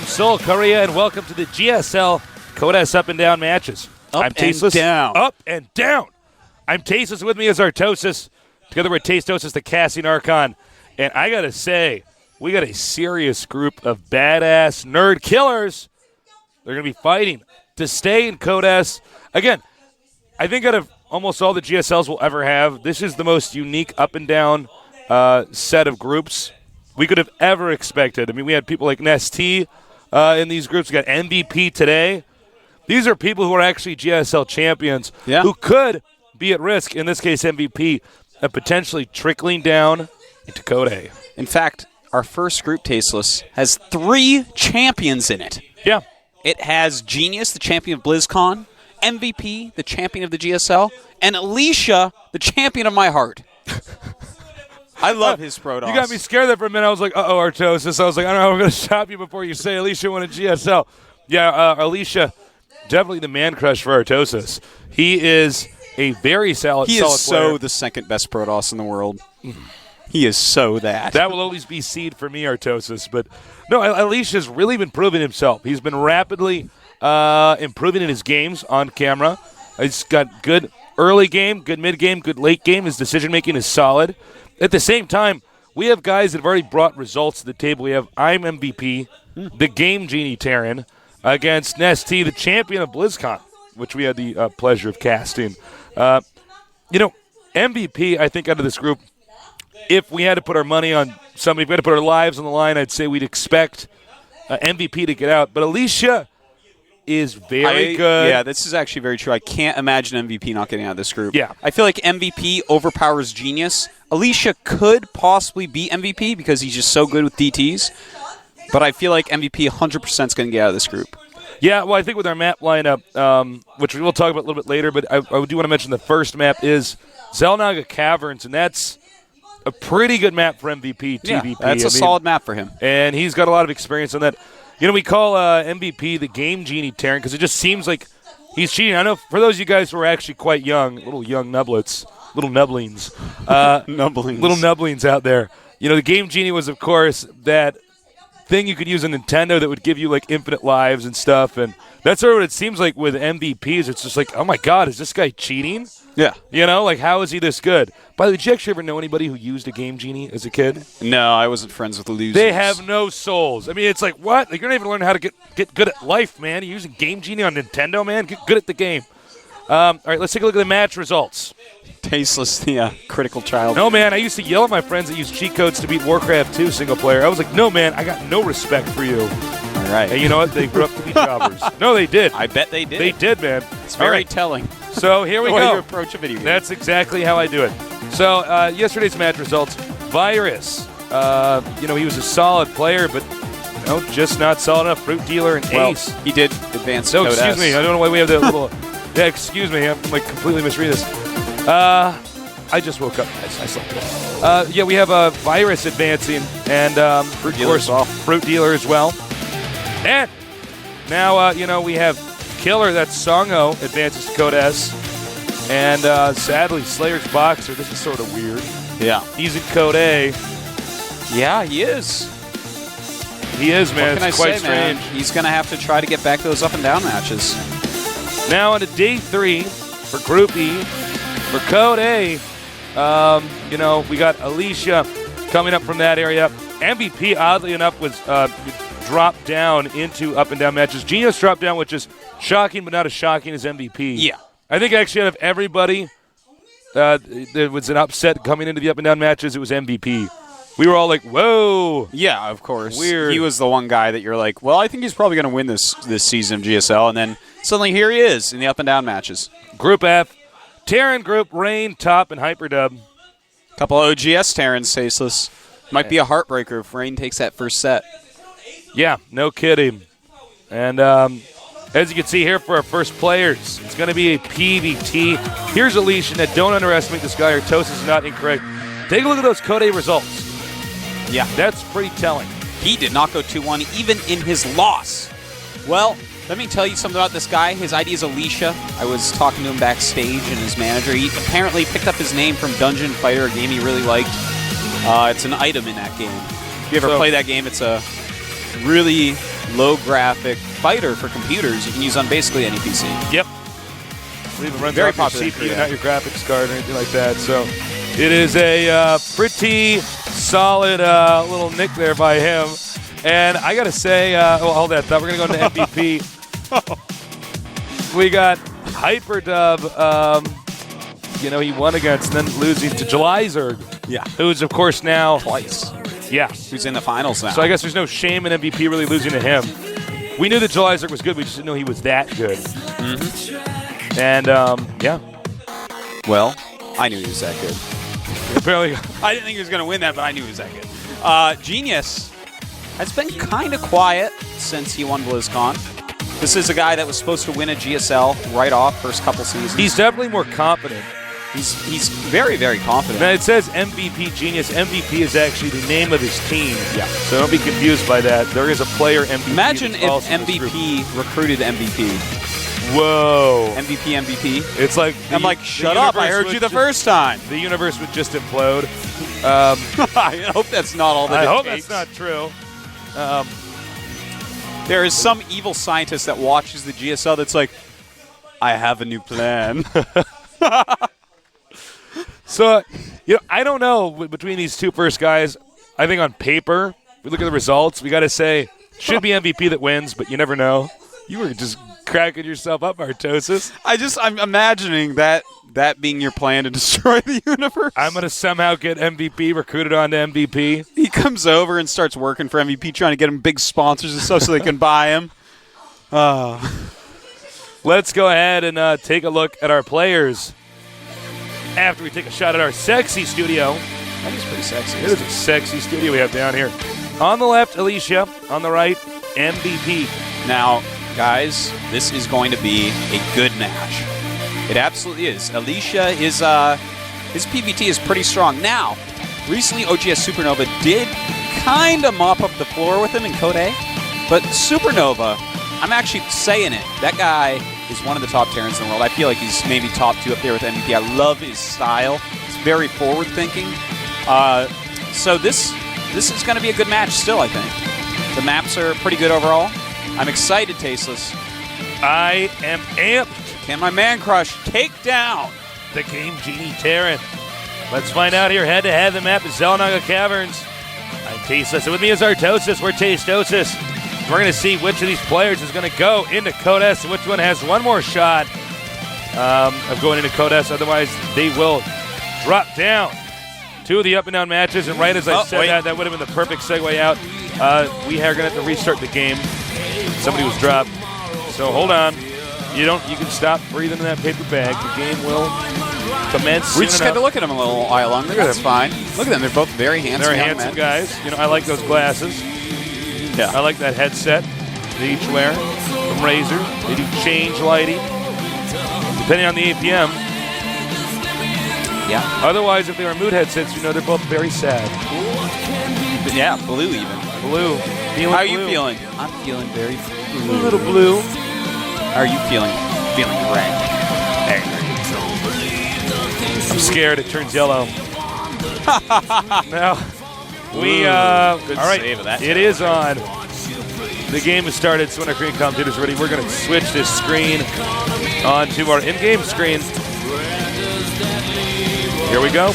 from Seoul, Korea, and welcome to the GSL Codes Up and Down matches. I'm Tasteless. Down. Up and down. I'm Tasteless. With me is Artosis. Together with Tastosis, the Cassian Archon. And I got to say, we got a serious group of badass nerd killers. They're going to be fighting to stay in Codes. Again, I think out of almost all the GSLs we'll ever have, this is the most unique up and down set of groups we could have ever expected. I mean, we had people like Nestea in these groups. We got MVP today. These are people who are actually GSL champions who could be at risk, in this case MVP, of potentially trickling down into Code A. In fact, our first group, Tasteless, has 3 champions in it. Yeah. It has Genius, the champion of BlizzCon, MVP, the champion of the GSL, and Alicia, the champion of my heart. I love his Protoss. You got me scared there for a minute. I was like, uh-oh, Artosis. I was like, I don't know, I'm going to stop you before you say Alicia won a GSL. Yeah, Alicia, definitely the man crush for Artosis. He is a very solid player. He is so the second best Protoss in the world. He is so that. That will always be seed for me, Artosis. But, no, Alicia's really been proving himself. He's been rapidly improving in his games on camera. He's got good early game, good mid game, good late game. His decision-making is solid. At the same time, we have guys that have already brought results to the table. We have I'm MVP, the Game Genie Terran, against Nestea, the champion of BlizzCon, which we had the pleasure of casting. MVP, I think, out of this group, if we had to put our money on somebody, if we had to put our lives on the line, I'd say we'd expect MVP to get out. But Alicia is very good. Yeah, this is actually very true. I can't imagine MVP not getting out of this group. Yeah. I feel like MVP overpowers Genius. Alicia could possibly beat MVP because he's just so good with DTs. But I feel like MVP 100% is going to get out of this group. Yeah, well, I think with our map lineup, which we will talk about a little bit later, but I do want to mention the first map is Xel'Naga Caverns, and that's a pretty good map for MVP, TVP. Yeah, that's a solid map for him. And he's got a lot of experience on that. We call MVP the Game Genie Terran because it just seems like he's cheating. I know for those of you guys who are actually quite young, little young nublets, little nubblings. Nubblings. Little nubblings out there. The Game Genie was, of course, that thing you could use on Nintendo that would give you, like, infinite lives and stuff. And that's sort of what it seems like with MVPs. It's just like, oh, my God, is this guy cheating? Yeah. How is he this good? By the way, did you actually ever know anybody who used a Game Genie as a kid? No, I wasn't friends with the losers. They have no souls. I mean, it's like, what? Like, you're not even learning how to get good at life, man. You're using Game Genie on Nintendo, man? Get good at the game. All right, let's take a look at the match results. Tasteless, the critical child. No, man, I used to yell at my friends that use cheat codes to beat Warcraft 2 single player. I was like, no, man, I got no respect for you. All right. And you know what? They grew up to be jobbers. No, they did. I bet they did. They did, man. It's very telling. So here we the way go. you approach a video game. That's exactly how I do it. So yesterday's match results, Virus. He was a solid player, but just not solid enough. Fruit Dealer and Ace. He did advance. No, excuse me. I don't know why we have that little. Yeah, excuse me. I'm like completely misreading this. I just woke up. I slept. We have a Virus advancing, and Fruit Dealer as well. Fruit Dealer as well. And now we have Killer. That's Songho advances to Code S, and sadly Slayer's Boxer. This is sort of weird. Yeah, he's in Code A. Yeah, he is. He is, man. What can it's I quite say, strange. Man? He's going to have to try to get back those up and down matches. Now on to day 3 for Group E. For Code A, we got Alicia coming up from that area. MVP, oddly enough, was dropped down into up and down matches. Genius dropped down, which is shocking, but not as shocking as MVP. Yeah. I think actually out of everybody, there was an upset coming into the up and down matches. It was MVP. We were all like, whoa. Yeah, of course. Weird. He was the one guy that you're like, well, I think he's probably going to win this season of GSL. And then suddenly here he is in the up and down matches. Group F, Terran Group, Rain, Top, and Hyperdub. Couple OGS Terrans, Tasteless. Might be a heartbreaker if Rain takes that first set. Yeah, no kidding. And as you can see here for our first players, it's going to be a PVT. Here's Alicia. Now, don't underestimate this guy. Artosis is not incorrect. Take a look at those Code A results. Yeah. That's pretty telling. He did not go 2-1 even in his loss. Well, let me tell you something about this guy. His ID is Alicia. I was talking to him backstage, and his manager, he apparently picked up his name from Dungeon Fighter, a game he really liked. It's an item in that game. If you ever play that game, it's a really low graphic fighter for computers you can use on basically any PC. Yep. I believe it runs Very off your popular in CPU, Korea. not your graphics card or anything like that. So it is a pretty solid little nick there by him. And I got to say, hold that thought. We're going to go into MVP. We got Hyperdub. He won against and then losing to Jelizer. Yeah. Who's, of course, now. Twice. Yeah. Who's in the finals now. So I guess there's no shame in MVP really losing to him. We knew that Jelizer was good. We just didn't know he was that good. Mm-hmm. And, yeah. Well, I knew he was that good. Apparently. I didn't think he was going to win that, but I knew he was that good. Genius has been kind of quiet since he won BlizzCon. This is a guy that was supposed to win a GSL right off first couple seasons. He's definitely more confident. He's very, very confident. Now, it says MVP Genius. MVP is actually the name of his team. Yeah. So don't be confused by that. There is a player MVP. Imagine that's if also in this group. MVP recruited MVP. Whoa. MVP. It's like I'm like, shut up, I heard you the first time. The universe would just implode. I hope that's not all that I it hope takes. that's not true. There is some evil scientist that watches the GSL that's like, I have a new plan. So, I don't know between these two first guys. I think on paper, if we look at the results, we got to say, should be MVP that wins, but you never know. You were just cracking yourself up, Martosis. I'm imagining that being your plan to destroy the universe. I'm going to somehow get MVP recruited onto MVP. He comes over and starts working for MVP, trying to get him big sponsors and stuff so they can buy him. Let's go ahead and take a look at our players after we take a shot at our sexy studio. That is pretty sexy. It is a sexy studio we have down here. On the left, Alicia. On the right, MVP. Now, guys, this is going to be a good match. It absolutely is. Alicia is his PVT is pretty strong. Now, recently OGS Supernova did kind of mop up the floor with him in Code A, but Supernova, I'm actually saying it. That guy is one of the top Terrans in the world. I feel like he's maybe top 2 up there with MVP. I love his style. It's very forward-thinking. So this is going to be a good match still, I think. The maps are pretty good overall. I'm excited, Tasteless. I am amped. Can my man crush take down The Game Genie Terran. Let's find out here head-to-head. The map is Zelnaga Caverns. I'm Tasteless, and with me is Artosis. We're Tastosis. We're going to see which of these players is going to go into Code S and which one has one more shot of going into Code S. Otherwise, they will drop down. 2 of the up-and-down matches, and right as I said that would have been the perfect segue out. We are going to have to restart the game. Somebody was dropped. So hold on. You can stop breathing in that paper bag. The game will commence. We just got to look at them a little while longer. That's fine. Look at them. They're both very handsome. They're handsome guys. I like those glasses. Yeah. I like that headset they each wear from Razer. They do change lighting, depending on the APM. Yeah. Otherwise, if they were mood headsets, they're both very sad. But yeah, blue even. Blue. How are you feeling? I'm feeling very blue. A little blue. How are you feeling? Feeling red. I'm scared it turns yellow. Now, we, all right, save of that. It is on. The game has started, so when our screen commentator's ready, we're going to switch this screen onto our in-game screen. Here we go.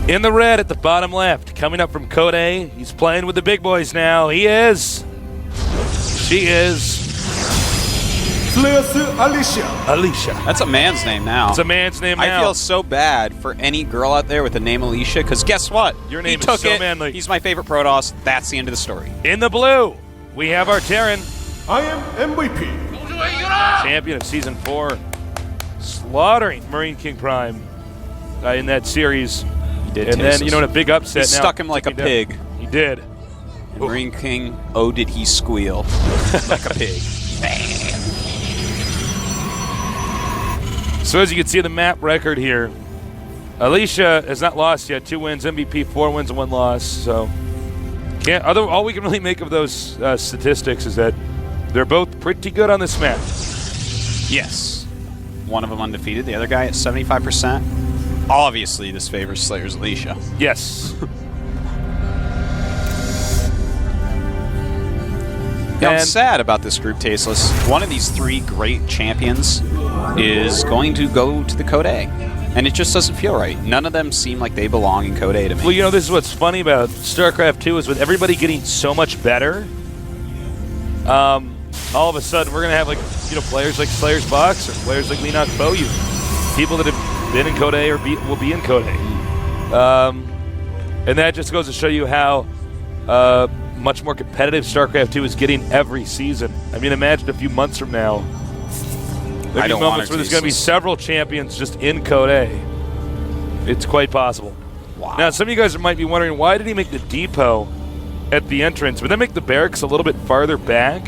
In the red at the bottom left, coming up from Code A, he's playing with the big boys now. She is Alicia. That's a man's name now. It's a man's name now. I feel so bad for any girl out there with the name Alicia, because guess what? Your name he took is so it. manly. He's my favorite Protoss. That's the end of the story. In the blue, we have our Terran. I am MVP. Champion of Season 4. Slaughtering Marine King Prime in that series. And then, in a big upset He now. stuck him like a taking pig. He did. And Marine King, oh, did he squeal like a pig. So as you can see the map record here, Alicia has not lost yet. 2 wins, MVP, 4 wins, and 1 loss. So Yeah, all we can really make of those statistics is that they're both pretty good on this map. Yes. One of them undefeated, the other guy at 75%. Obviously, this favors Slayer's Alicia. Yes. I'm sad about this group, Tasteless. One of these 3 great champions is going to go to the Code A. And it just doesn't feel right. None of them seem like they belong in Code A to me. Well, you know, this is what's funny about StarCraft 2 is with everybody getting so much better, all of a sudden we're going to have, like, you know, players like Slayer's Box or players like Leenock Boyu. People that have been in Code A or will be in Code A. And that just goes to show you how much more competitive StarCraft 2 is getting every season. I mean, imagine a few months from now, there'll be moments where there's going to be several champions just in Code A. It's quite possible. Wow. Now, some of you guys might be wondering, why did he make the depot at the entrance? Would that make the barracks a little bit farther back?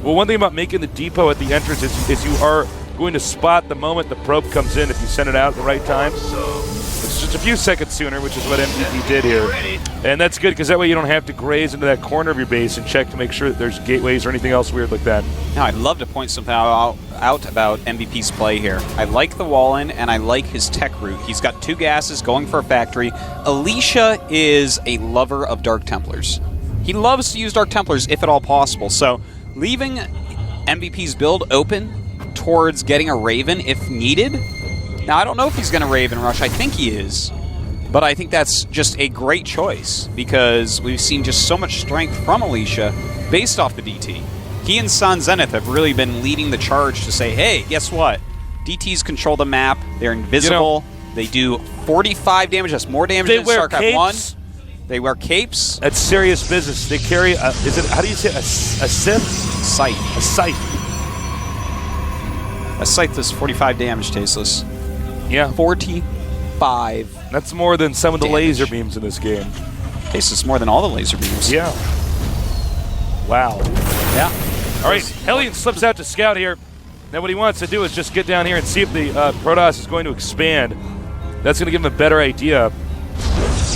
Well, one thing about making the depot at the entrance is you are going to spot the moment the probe comes in if you send it out at the right time. It's just a few seconds sooner, which is what MVP did here. And that's good because that way you don't have to graze into that corner of your base and check to make sure that there's gateways or anything else weird like that. Now, I'd love to point something out about MVP's play here. I like the wall in, and I like his tech route. He's got 2 gases going for a factory. Alicia is a lover of Dark Templars. He loves to use Dark Templars if at all possible. So leaving MVP's build open towards getting a Raven if needed. Now, I don't know if he's going to Raven Rush. I think he is. But I think that's just a great choice because we've seen just so much strength from Alicia based off the DT. He and San Zenith have really been leading the charge to say, hey, guess what? DTs control the map. They're invisible. You know, they do 45 damage. That's more damage than StarCraft 1. They wear capes. That's serious business. They carry, how do you say it? A scythe? Scythe. A scythe. A scythe does 45 damage, Tasteless. Yeah. 45. That's more than some of the laser beams in this game. Tasteless more than all the laser beams. Yeah. Wow. Yeah. All right, Hellion slips out to scout here. Now what he wants to do is just get down here and see if the Protoss is going to expand. That's going to give him a better idea.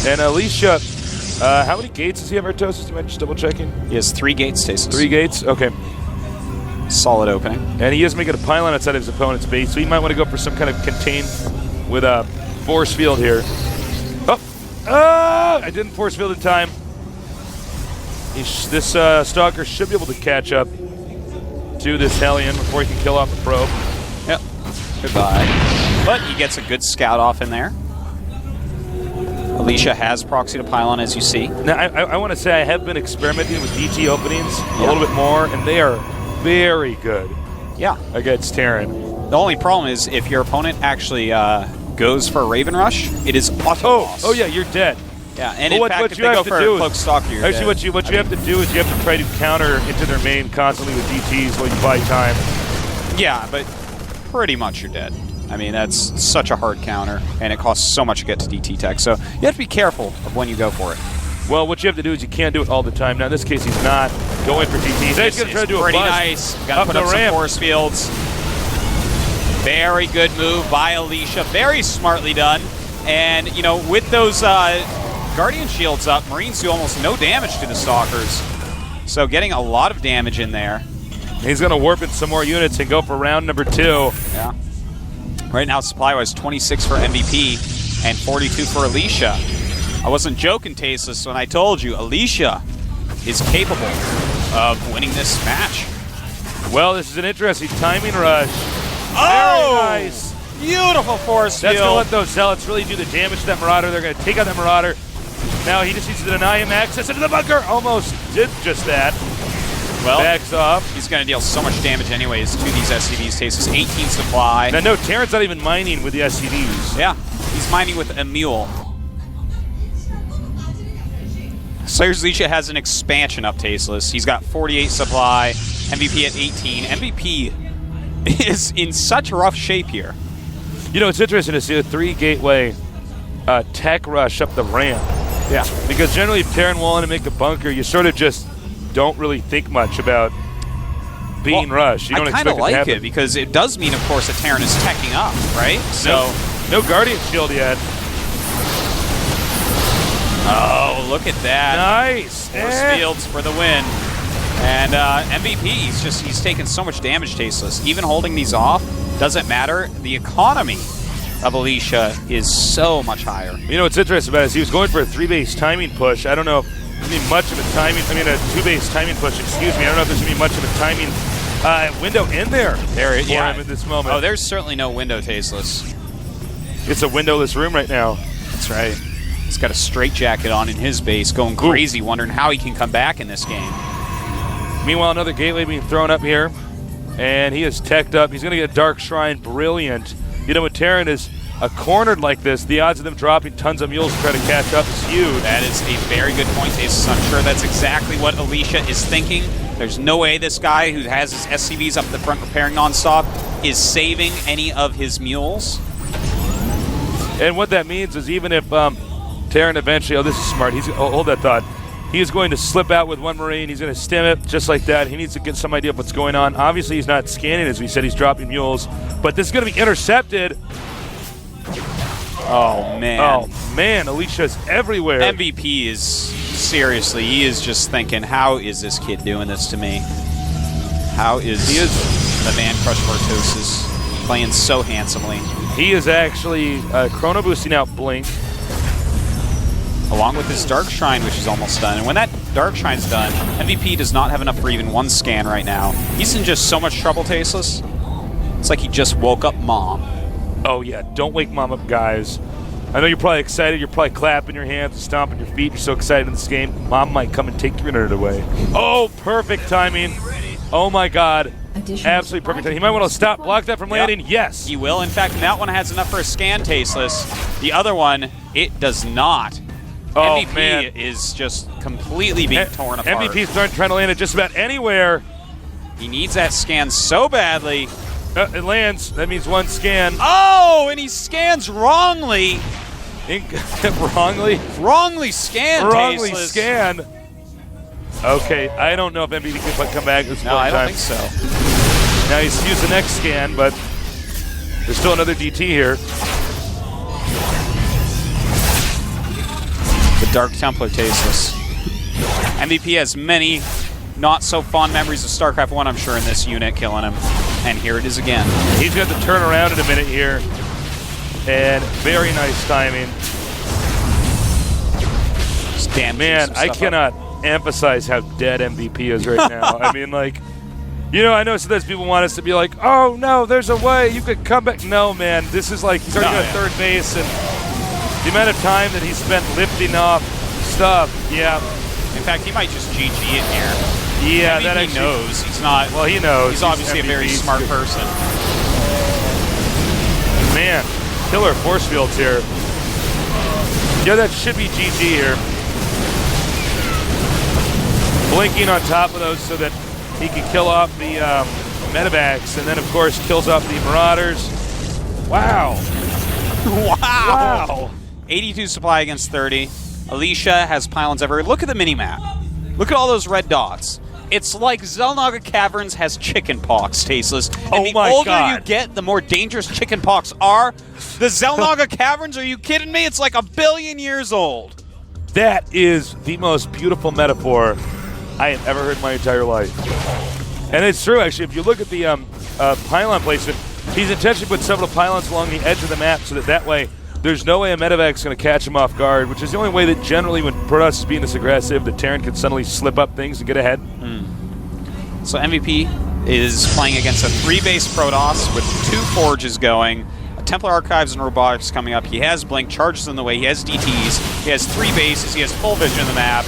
And Alicia, how many gates does he have, Artosis? Do you mind just double checking? He has 3 gates, Tasteless. 3 gates? Okay. Solid opening. And he is making a pylon outside of his opponent's base, so he might want to go for some kind of contain with a force field here. Oh! I didn't force field in time. This Stalker should be able to catch up to this Hellion before he can kill off the probe. Yep. Goodbye. But he gets a good scout off in there. Alicia has proxy to pylon, as you see. Now, I want to say I have been experimenting with DT openings a little bit more, and they are very good. Yeah. Against Terran. The only problem is if your opponent actually goes for a Raven Rush, it is auto loss. Oh yeah, you're dead. Yeah, and in fact, if they go for a Cloak Stalker, you're actually, dead. what you have to do is you have to try to counter into their main constantly with DTs while you buy time. Yeah, but pretty much you're dead. I mean, that's such a hard counter, and it costs so much to get to DT tech, so you have to be careful of when you go for it. Well, what you have to do is you can't do it all the time. Now, in this case, he's not going for DT. He's going to try to do a pretty bust nice. Got to put up some force fields. Very good move by Alicia. Very smartly done. And, you know, with those Guardian shields up, Marines do almost no damage to the Stalkers. So getting a lot of damage in there. He's going to warp in some more units and go for round number 2. Yeah. Right now, supply-wise, 26 for MVP and 42 for Alicia. I wasn't joking, Tasteless, when I told you Alicia is capable of winning this match. Well, this is an interesting timing rush. Oh! Very nice. Beautiful force field. That's going to let those Zealots really do the damage to that Marauder. They're going to take out that Marauder. Now he just needs to deny him access into the bunker. Almost did just that. Well, backs off. He's going to deal so much damage anyways to these SCVs. Tasteless 18 supply. Now, no, Terran's not even mining with the SCVs. Yeah, he's mining with a mule. Slayer's Alicia has an expansion up, Tasteless. He's got 48 supply, MVP at 18. MVP is in such rough shape here. You know, it's interesting to see a 3-gateway tech rush up the ramp. Yeah. Because generally, if Terran will want to make a bunker, you sort of just don't really think much about being rushed. You don't expect it to happen. I kind of like it because it does mean, of course, that Terran is teching up, right? So no Guardian shield yet. Oh, look at that. Nice. Force Fields for the win. And MVP, he's taking so much damage, Tasteless. Even holding these off doesn't matter. The economy of Alicia is so much higher. You know what's interesting about it is he was going for a 3-base timing push. I don't know if there's going to be much of a timing, a 2-base timing push, excuse me. I don't know if there's going to be much of a timing window in there for him at this moment. Oh, there's certainly no window, Tasteless. It's a windowless room right now. That's right. He's got a straight jacket on in his base, going crazy, wondering how he can come back in this game. Meanwhile, another gateway being thrown up here, and he is teched up. He's going to get a Dark Shrine. Brilliant. You know, when Terran is cornered like this, the odds of them dropping tons of mules to try to catch up is huge. That is a very good point, Tasteless. I'm sure that's exactly what Alicia is thinking. There's no way this guy who has his SCVs up the front preparing nonstop is saving any of his mules. And what that means is even if Terran eventually, this is smart, hold that thought. He is going to slip out with one Marine. He's going to stem it just like that. He needs to get some idea of what's going on. Obviously, he's not scanning, as we said. He's dropping mules. But this is going to be intercepted. Oh, man. Oh, man. Alicia's everywhere. MVP is, seriously, he is just thinking, how is this kid doing this to me? He is the man crush Vartosis playing so handsomely. He is actually chrono boosting out Blink. Along with his Dark Shrine, which is almost done. And when that Dark Shrine's done, MVP does not have enough for even one scan right now. He's in just so much trouble, Tasteless. It's like he just woke up Mom. Oh, yeah. Don't wake Mom up, guys. I know you're probably excited. You're probably clapping your hands and stomping your feet. You're so excited in this game. Mom might come and take your internet away. Oh, perfect timing. Oh, my God. Absolutely perfect timing. He might want to stop, block that from landing. Yep. Yes. He will. In fact, that one has enough for a scan, Tasteless. The other one, it does not. Oh, MVP man. is just completely being torn apart. MVP's trying to land it just about anywhere. He needs that scan so badly. It lands. That means one scan. Oh, and he scans wrongly. Wrongly? Wrongly scanned, Wrongly Tasteless. scanned. Okay, I don't know if MVP can come back this point in time. No, I don't think so. Now he's used the next scan, but there's still another DT here. The Dark Templar, Tasteless. MVP has many not-so-fond memories of StarCraft 1, I'm sure, in this unit, killing him. And here it is again. He's got to turn around in a minute here. And very nice timing. Man, I cannot emphasize how dead MVP is right now. I mean, like, you know, I know sometimes people want us to be like, oh, no, there's a way you could come back. No, man, this is like, he's already got third base, and the amount of time that he spent lifting off stuff, yeah. In fact, he might just GG it here. Yeah, MVP that actually knows. He's not. Well, he knows. He's obviously MVP. a very smart person. Man, killer force fields here. Yeah, that should be GG here. Blinking on top of those so that he can kill off the medevacs, and then, of course, kills off the Marauders. Wow. Wow. 82 supply against 30. Alicia has pylons everywhere. Look at the mini-map. Look at all those red dots. It's like Xel'Naga Caverns has chicken pox, Tasteless. And the older you get, the more dangerous chicken pox are. The Xel'Naga Caverns, are you kidding me? It's like 1 billion years old. That is the most beautiful metaphor I have ever heard in my entire life. And it's true, actually. If you look at the pylon placement, he's intentionally put several pylons along the edge of the map so that way there's no way a medevac's going to catch him off guard, which is the only way that generally when Protoss is being this aggressive, the Terran can suddenly slip up things and get ahead. So MVP is playing against a 3-base Protoss with 2 forges going, a Templar Archives and Robotics coming up. He has Blink, charges in the way, he has DTs, he has 3 bases, he has full vision of the map,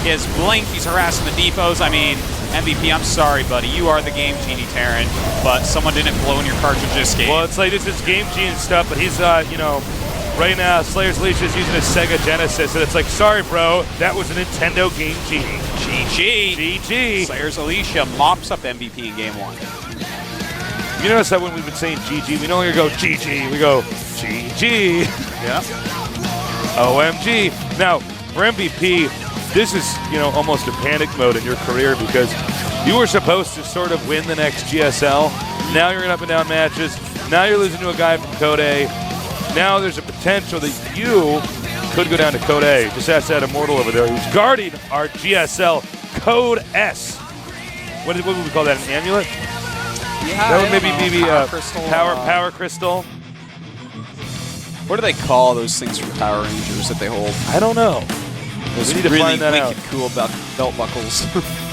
he has Blink, he's harassing the depots. I mean, MVP, I'm sorry, buddy. You are the game genie, Terran, but someone didn't blow in your cartridge this game. Well, it's like this is game genie stuff, but he's, you know, right now, Slayer's Leash is using a Sega Genesis, and it's like, sorry, bro, that was a Nintendo Game Genie. GG. Slayer's Alicia mops up MVP in Game 1. You notice that when we've been saying GG, we no longer go GG, we go GG. Yeah. OMG. Now, for MVP, this is, you know, almost a panic mode in your career because you were supposed to sort of win the next GSL. Now you're in up and down matches. Now you're losing to a guy from Code A. Now there's a potential that you could go down to Code A. Just ask that Immortal over there who's guarding our GSL Code S. What would we call that, an amulet? Yeah, That would maybe power crystal. power crystal. What do they call those things from Power Rangers that they hold? I don't know. Those We need to really find that wicked out. cool belt buckles.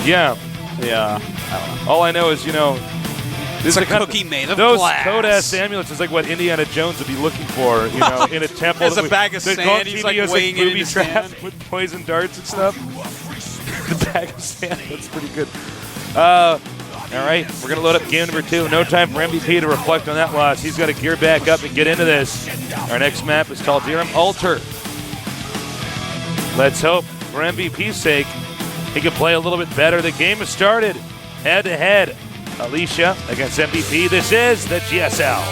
Yeah. Yeah. I don't know. All I know is, It's is a the kind of- cookie made of those glass. Code S amulets is like what Indiana Jones would be looking for, in a temple. Has a bag of the sand, he's, like, has, weighing it in booby his trap hand. with poison darts and stuff. The bag of sand, that's pretty good. All right, we're going to load up game number 2. No time for MVP to reflect on that loss. He's got to gear back up and get into this. Our next map is called Dirham Altar. Let's hope, for MVP's sake, he can play a little bit better. The game has started. Head-to-head, Alicia against MVP. This is the GSL.